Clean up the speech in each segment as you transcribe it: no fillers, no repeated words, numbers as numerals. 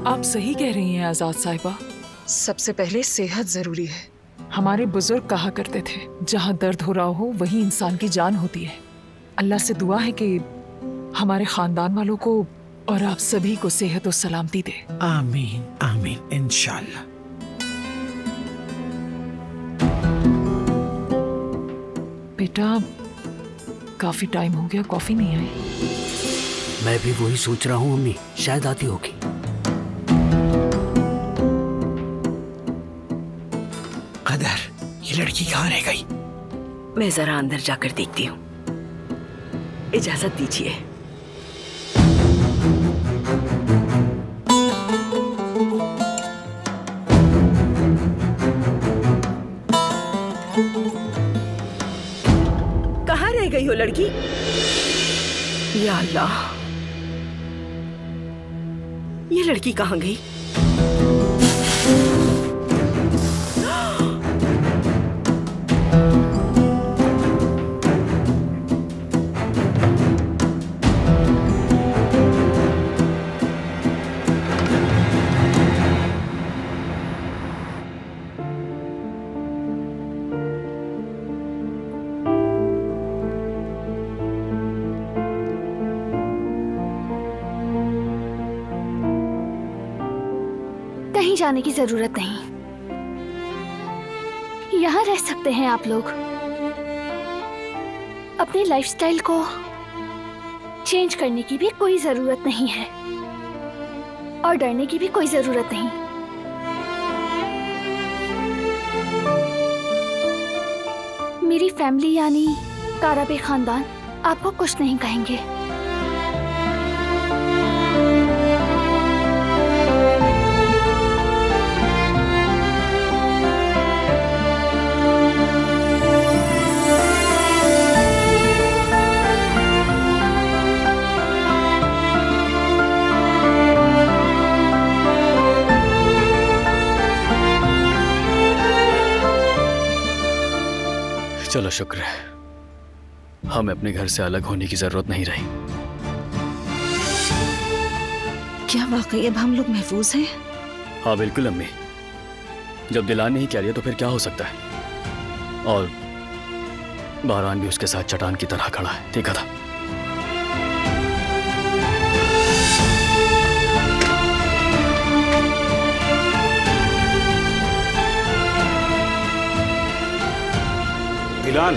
आप सही कह रही हैं आजाद साहिबा। सबसे पहले सेहत जरूरी है। हमारे बुजुर्ग कहा करते थे, जहाँ दर्द हो रहा हो वहीं इंसान की जान होती है। अल्लाह से दुआ है कि हमारे खानदान वालों को और आप सभी को सेहत और सलामती दे। आमीन आमीन इंशाल्लाह। बेटा, काफी टाइम हो गया, कॉफी नहीं आई। मैं भी वही सोच रहा हूँ अम्मी, शायद आती होगी। कदर, ये लड़की कहाँ रह गई? मैं जरा अंदर जाकर देखती हूँ, इजाजत दीजिए। कहाँ रह गई हो लड़की? या अल्लाह, ये लड़की कहाँ गई? कहीं जाने की जरूरत नहीं, यहाँ रह सकते हैं आप लोग। अपने लाइफस्टाइल को चेंज करने की भी कोई जरूरत नहीं है और डरने की भी कोई जरूरत नहीं। मेरी फैमिली यानी काराबे खानदान आपको कुछ नहीं कहेंगे। चलो शुक्र है, हमें अपने घर से अलग होने की जरूरत नहीं रही। क्या वाकई अब हम लोग महफूज हैं? हाँ बिल्कुल अम्मी, जब दिलान ने ही कह दिया तो फिर क्या हो सकता है। और बहरान भी उसके साथ चट्टान की तरह खड़ा है, देखा था। दिलान,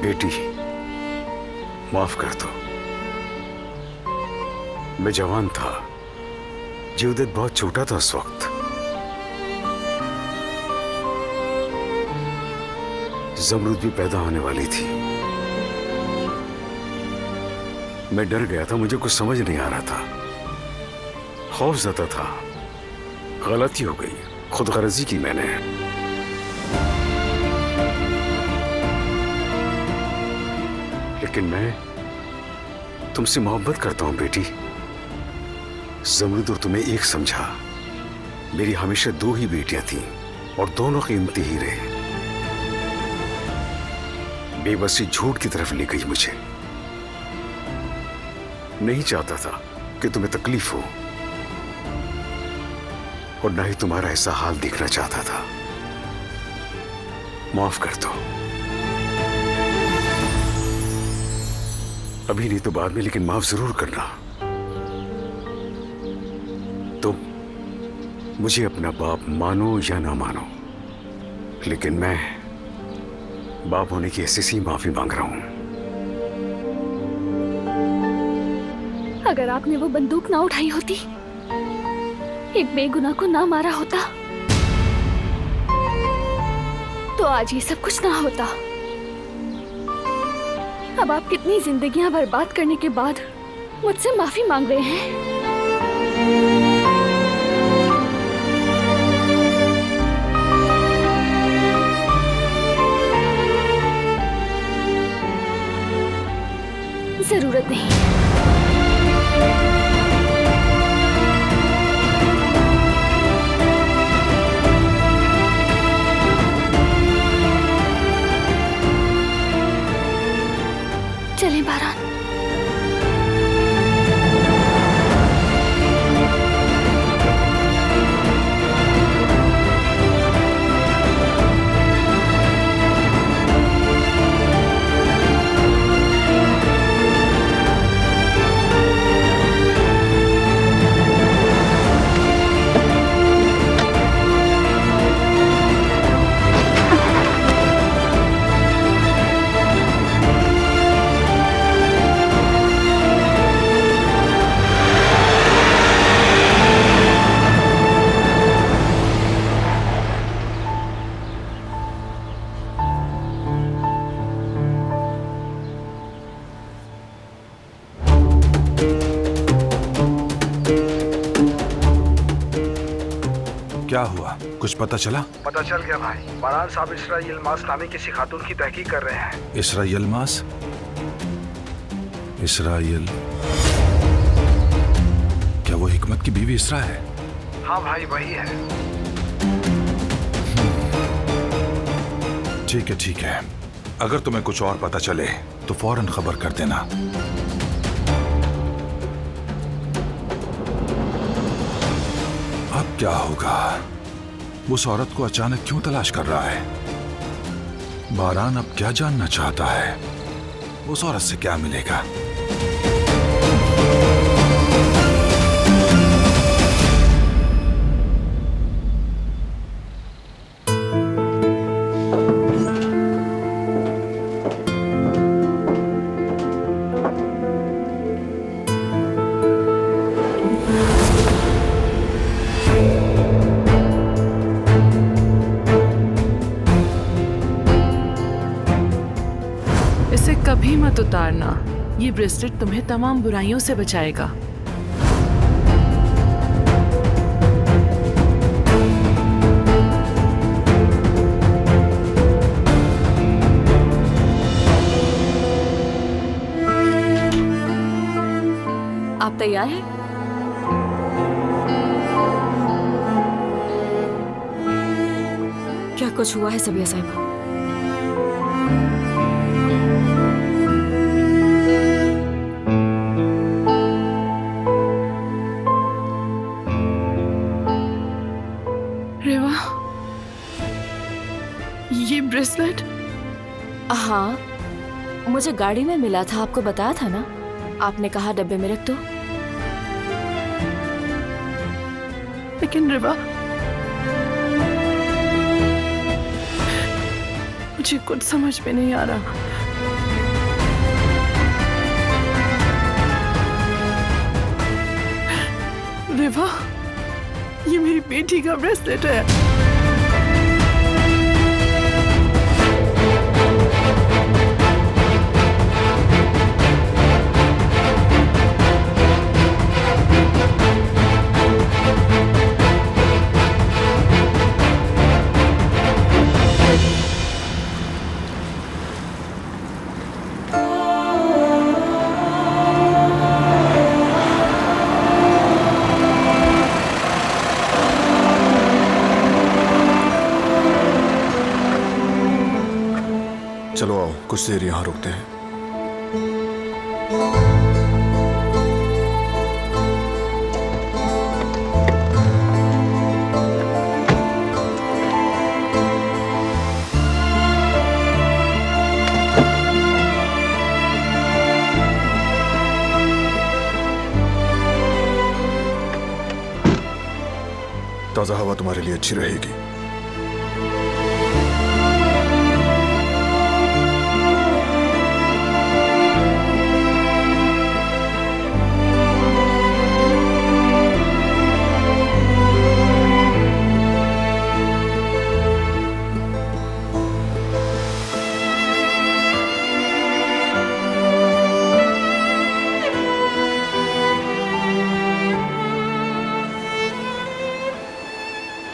बेटी माफ कर दो। मैं जवान था, जीवदत्त बहुत छोटा था उस वक्त। जमरूद भी पैदा होने वाली थी। मैं डर गया था, मुझे कुछ समझ नहीं आ रहा था, खौफज़दा था। गलती हो गई, खुदगर्जी की मैंने। लेकिन मैं तुमसे मोहब्बत करता हूं बेटी। जमरूद और तुम्हें एक समझा। मेरी हमेशा दो ही बेटियां थीं और दोनों कीमती ही रहे। बेबसी झूठ की तरफ ले गई मुझे। नहीं चाहता था कि तुम्हें तकलीफ हो और ना ही तुम्हारा ऐसा हाल देखना चाहता था। माफ कर दो, अभी नहीं तो बाद में, लेकिन माफ जरूर करना। तुम मुझे अपना बाप मानो या ना मानो, लेकिन मैं बाप होने की ऐसी सी माफी मांग रहा हूं। अगर आपने वो बंदूक ना उठाई होती, एक बेगुनाह को ना मारा होता, तो आज ये सब कुछ ना होता। अब आप कितनी जिंदगियां बर्बाद करने के बाद मुझसे माफी मांग रहे हैं। जरूरत नहीं। क्या हुआ, कुछ पता चला? पता चल गया भाई। बारान साहब इसरा यिल्मास नामी किसी खातून की तहकीक कर रहे हैं। इसरा यिल्मास? इसराइल? क्या वो हिकमत की बीवी इसरा है? हाँ भाई वही है। ठीक है ठीक है, अगर तुम्हें कुछ और पता चले तो फौरन खबर कर देना। अब क्या होगा? उस औरत को अचानक क्यों तलाश कर रहा है? बारान अब क्या जानना चाहता है? उस औरत से क्या मिलेगा? कभी मत उतारना, ये ब्रेसलेट तुम्हें तमाम बुराइयों से बचाएगा। आप तैयार हैं? क्या कुछ हुआ है सबिया साहिबा? ये ब्रेसलेट? हाँ, मुझे गाड़ी में मिला था, आपको बताया था ना। आपने कहा डब्बे में रख दो। लेकिन रिवा, मुझे कुछ समझ में नहीं आ रहा। रिवा, ये मेरी बेटी का ब्रेसलेट है। चलो आओ, कुछ देर यहाँ रुकते हैं। ताज़ा हवा तुम्हारे लिए अच्छी रहेगी।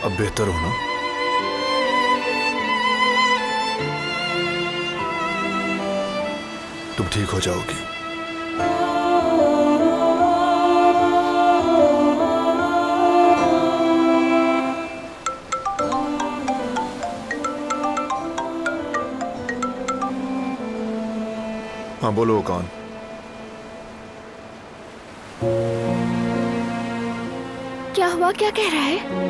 अब बेहतर हो ना? तुम ठीक हो जाओगी। हाँ बोलो कौन? क्या हुआ, क्या कह रहा है?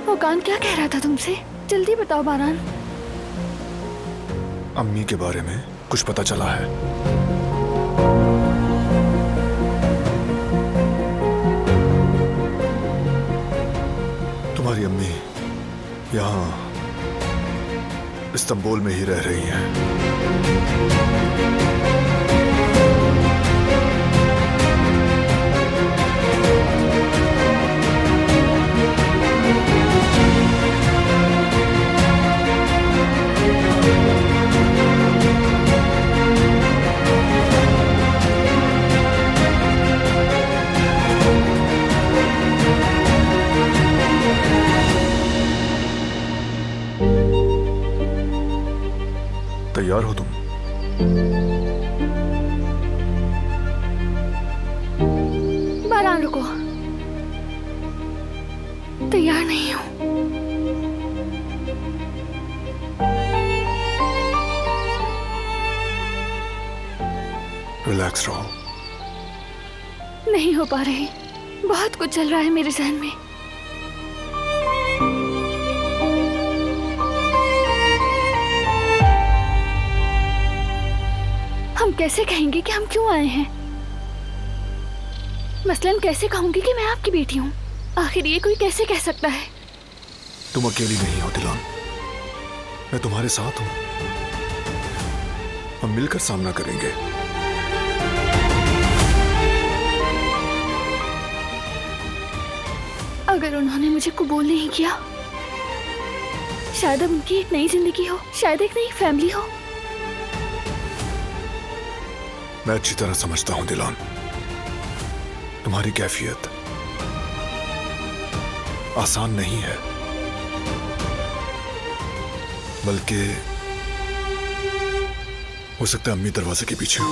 ओकान क्या कह रहा था तुमसे? जल्दी बताओ बारान। अम्मी के बारे में कुछ पता चला है? तुम्हारी अम्मी यहाँ इस्तांबुल में ही रह रही हैं। तैयार हो तुम? बारान रुको, तैयार नहीं हूँ। रिलैक्स रहो। नहीं हो पा रही, बहुत कुछ चल रहा है मेरे जहन में। हम कैसे कहेंगे कि हम क्यों आए हैं? मसलन कैसे कहूंगी कि मैं आपकी बेटी हूँ? आखिर ये कोई कैसे कह सकता है? तुम अकेली नहीं हो दिलान, मैं तुम्हारे साथ हूं। हम मिलकर सामना करेंगे। अगर उन्होंने मुझे कबूल नहीं किया, शायद अब उनकी एक नई जिंदगी हो, शायद एक नई फैमिली हो। मैं अच्छी तरह समझता हूं दिलान, तुम्हारी कैफियत आसान नहीं है, बल्कि हो सकता है अम्मी दरवाजे के पीछे हो,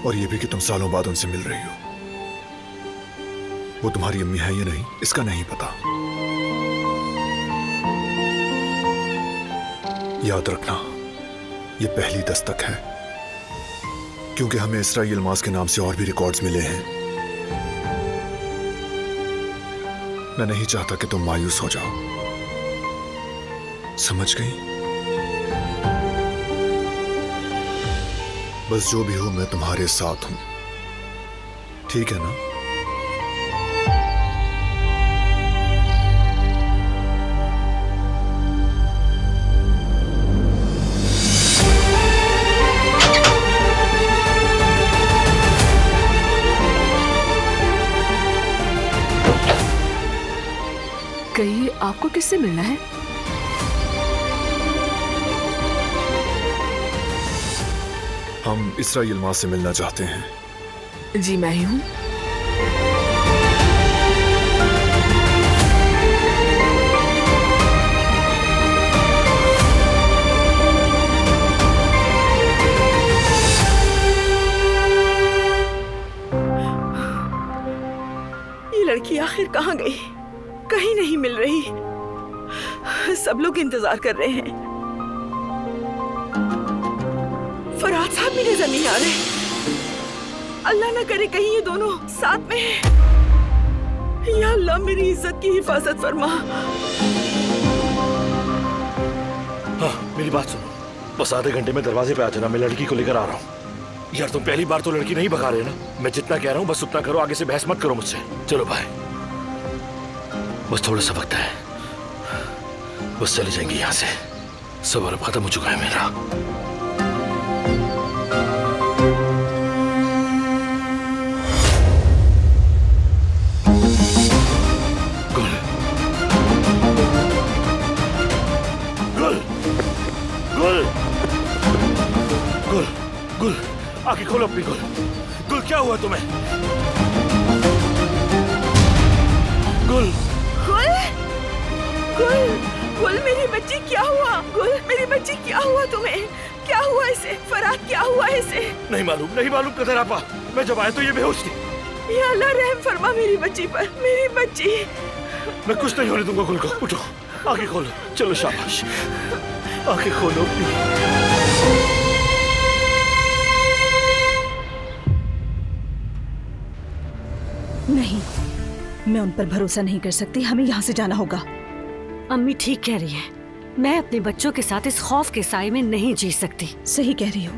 और ये भी कि तुम सालों बाद उनसे मिल रही हो। वो तुम्हारी अम्मी है या नहीं, इसका नहीं पता। याद रखना, ये पहली दस्तक है, क्योंकि हमें इसरा यिल्माज़ के नाम से और भी रिकॉर्ड्स मिले हैं। मैं नहीं चाहता कि तुम मायूस हो जाओ, समझ गई? बस जो भी हो, मैं तुम्हारे साथ हूं, ठीक है ना? कहीं आपको किससे मिलना है? हम इसरा यिल्माज़ से मिलना चाहते हैं। जी मैं ही हूँ। ये लड़की आखिर कहाँ गई? कहीं नहीं मिल रही। सब लोग इंतजार कर रहे हैं। फरहाद साहब मेरे जमीन आ रहे। अल्लाह ना करे कहीं ये दोनों साथ में हैं। या अल्लाह मेरी इज्जत की हिफाजत फरमा। हाँ, मेरी बात सुनो, बस आधे घंटे में दरवाजे पे आ जाना, मैं लड़की को लेकर आ रहा हूँ। यार तुम पहली बार तो लड़की नहीं भगा रहे ना? मैं जितना कह रहा हूँ बस उतना करो, आगे से बहस मत करो मुझसे। चलो भाई, बस थोड़ा सा वक्त है, बस चले जाएंगे यहाँ से। सब्र अब खत्म हो चुका है मेरा। गुल, गुल, गुल, गुल, गुल, आंखें खोलो अपनी। गुल, गुल क्या हुआ तुम्हें? गुल, गुल, गुल, गुल मेरी बच्ची क्या हुआ? गुल मेरी बच्ची क्या हुआ तुम्हें? क्या हुआ इसे? फरहाद क्या हुआ इसे? नहीं मालूम, नहीं मालूम कदर आपा। मैं जब आया तो ये बेहोश थी। या अल्लाह रहम फरमा मेरी बच्ची पर, मेरी बच्ची। मैं कुछ नहीं होने दूंगा गुल को। उठो, आंखें खोलो, चलो शाबाश, आंखें खोलो। नहीं, मैं उन पर भरोसा नहीं कर सकती, हमें यहाँ से जाना होगा। अम्मी ठीक कह रही है, मैं अपने बच्चों के साथ इस खौफ के साए में नहीं जी सकती। सही कह रही हो,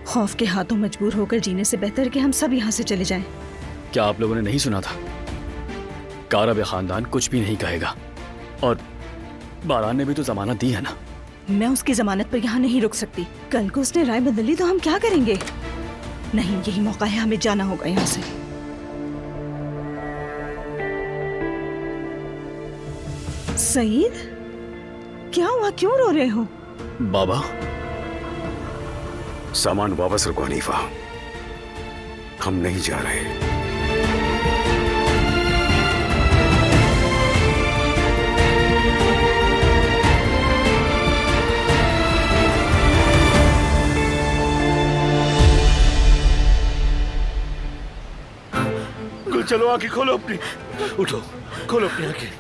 खौफ के हाथों मजबूर होकर जीने से बेहतर कि हम सब यहाँ से चले जाएं। क्या आप लोगों ने नहीं सुना था? कारब खानदान कुछ भी नहीं कहेगा, और बारान ने भी तो जमानत दी है ना। मैं उसकी जमानत पर यहाँ नहीं रुक सकती। कल को उसने राय बदल ली तो हम क्या करेंगे? नहीं, यही मौका है, हमें जाना होगा यहाँ से। सईद, क्या हुआ? क्यों रो रहे हो? बाबा, सामान वापस रखो हनीफा, हम नहीं जा रहे। चलो आंखें खोलो अपनी, उठो, खोलो अपनी आंखें,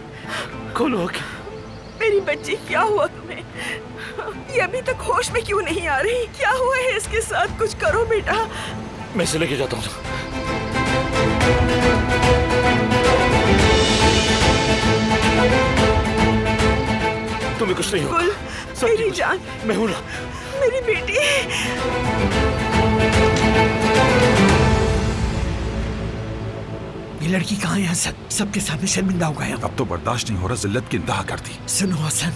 खोलो आंखें। मेरी बच्ची, क्या हुआ तुम्हें? ये अभी तक होश में क्यों नहीं आ रही? क्या हुआ है इसके साथ? कुछ करो बेटा। मैं इसे लेके जाता हूँ। तुम्हें कुछ नहीं होगा। मेरी जान, मैं हूं ना। मेरी बेटी। ये लड़की कहाँ है हसन? सबके सामने शर्मिंदा हो गए हम। अब तो बर्दाश्त नहीं हो रहा, जिल्लत की इंतहा कर दी। सुनो हसन,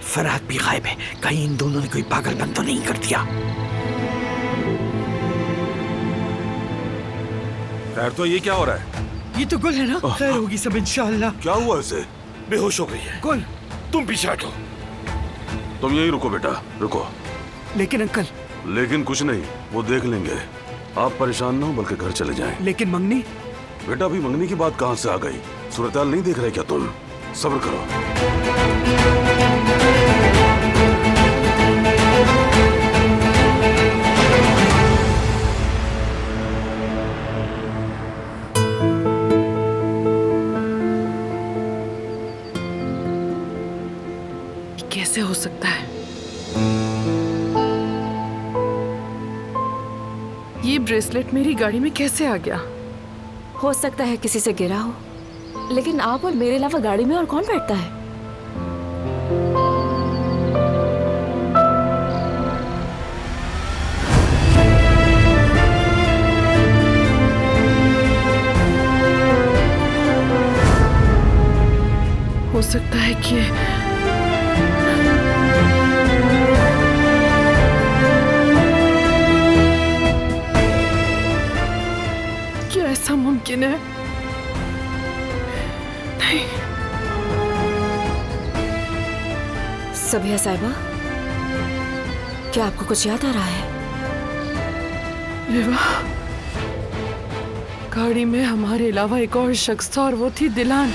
फरहाद भी गायब है, कहीं इन दोनों ने कोई पागलपन तो नहीं कर दिया? खैर तो ये क्या हो रहा है? ये तो गुल है ना, खैर होगी सब इंशाअल्लाह। क्या हुआ इसे? बेहोश हो गई है। गुल, तुम पीछे हटो। तुम यहीं रुको बेटा, रुको। लेकिन अंकल। लेकिन कुछ नहीं, वो देख लेंगे। आप परेशान ना हो, बल्कि घर चले जाएं। लेकिन मंगनी? बेटा अभी मंगनी की बात कहां से आ गई? सूरत-हाल नहीं देख रहे क्या तुम? सब्र करो। कैसे हो सकता है? ये ब्रेसलेट मेरी गाड़ी में कैसे आ गया? हो सकता है किसी से गिरा हो, लेकिन आप और मेरे अलावा गाड़ी में और कौन बैठता है? हो सकता है कि क्या ऐसा मुमकिन है? नहीं। सबिया साहिबा, क्या आपको कुछ याद आ रहा है? विवाह, गाड़ी में हमारे अलावा एक और शख्स था और वो थी दिलान।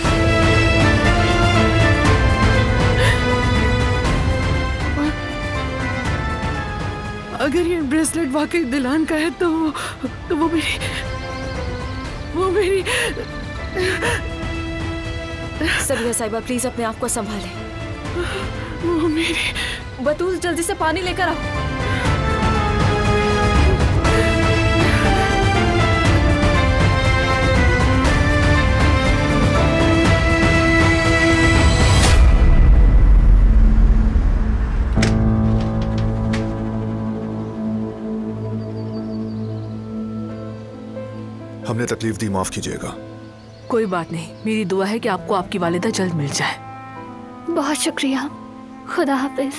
अगर ये ब्रेसलेट वाकई दिलान का है तो वो मेरी सबिया साहिबा, प्लीज अपने आप को संभालें। वो मेरी। बतूल, जल्दी से पानी लेकर आओ। हमने तकलीफ दी, माफ कीजिएगा। कोई बात नहीं, मेरी दुआ है कि आपको आपकी वालिदा जल्द मिल जाए। बहुत शुक्रिया, खुदा हाफिज।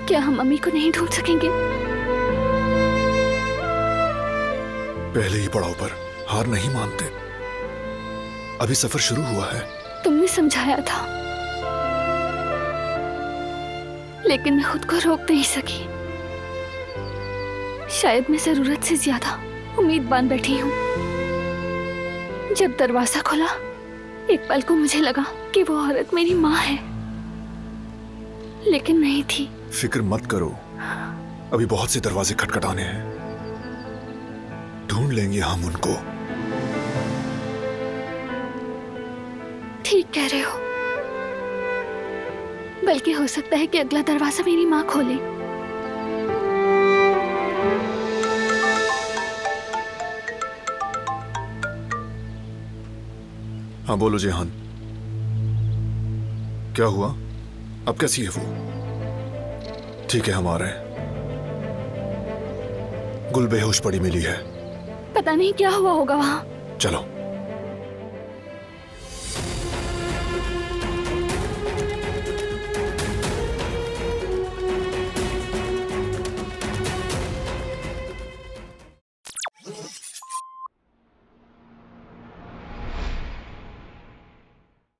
क्या हम मम्मी को नहीं ढूंढ सकेंगे? पहले ही पड़ाव पर हार नहीं मानते। अभी सफर शुरू हुआ है। तुमने समझाया था, लेकिन मैं खुद को रोक नहीं सकी। शायद मैं जरूरत से ज्यादा उम्मीद बांध बैठी हूँ। जब दरवाजा खुला, एक पल को मुझे लगा कि वो औरत मेरी माँ है, लेकिन नहीं थी। फिक्र मत करो, अभी बहुत से दरवाजे खटखटाने हैं, ढूंढ लेंगे हम उनको। ठीक कह रहे हो, बल्कि हो सकता है कि अगला दरवाजा मेरी माँ खोले। हाँ बोलो जेहान, क्या हुआ? अब कैसी है वो? ठीक है, हम आ रहे हैं। गुल बेहोश पड़ी मिली है। पता नहीं क्या हुआ होगा वहाँ। चलो।